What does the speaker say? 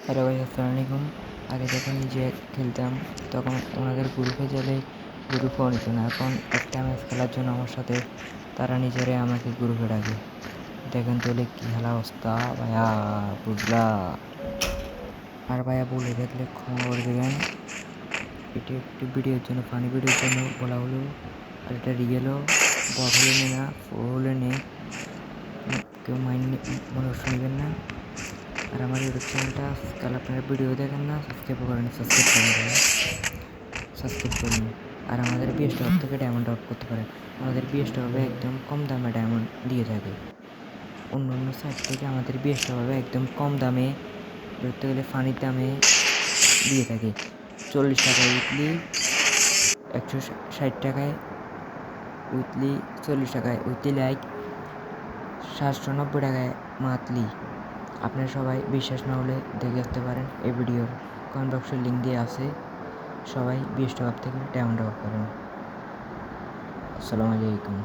Hello ভাই, আসসালামু আলাইকুম। আগে যখন নিজে খেলতাম তখন ওনাদের গ্রুপে গেলে গ্রুপেও নিত না। এখন একটা ম্যাচ খেলার জন্য আমার সাথে তারা নিজেরাই আমাকে গ্রুপে ডাকে। দেখেন তাহলে কী খেলা অবস্থা ভাইয়া, বুঝলা? আর ভাইয়া বলে থাকলে ক্ষমা করে দেবেন। এটি একটি ভিডিওর জন্য, ফানি ভিডিওর জন্য বলা হলো। আর এটা রিয়েলও, বট হলে নে না, ফো হলে নে, কেউ মনে শুনবেন না। আর আমার ইউটিউব চ্যানেলটা আজকাল আপনারা ভিডিও দেখেন না, সাবস্ক্রাইব করেন, সাবস্ক্রাইব করুন ভাইয়া, সাবস্ক্রাইব করুন। আর আমাদের বিএসটি হব থেকে ডায়মন্ড ড্রপ করতে পারেন। আমাদের বিএসটি হবে একদম কম দামে ডায়মন্ড দিয়ে থাকে। অন্য অন্য সাইট থেকে আমাদের বিএসটি হবে একদম কম দামে, ধরতে গেলে ফানির দামে দিয়ে থাকে। 40 টাকায় উইকলি, 160 টাকায় উইকলি, 40 টাকায় উইকলি লাইক, 790 টাকায় মান্থলি। আপনারা সবাই বিশ্বাস না হলে দেখে আসতে পারেন, এই ভিডিওর কমেন্ট বক্সের লিঙ্ক দিয়ে আছে। সবাই বিএসটি হব থেকে ডায়মন্ড ড্রপ করেন। আসসালামু আলাইকুম।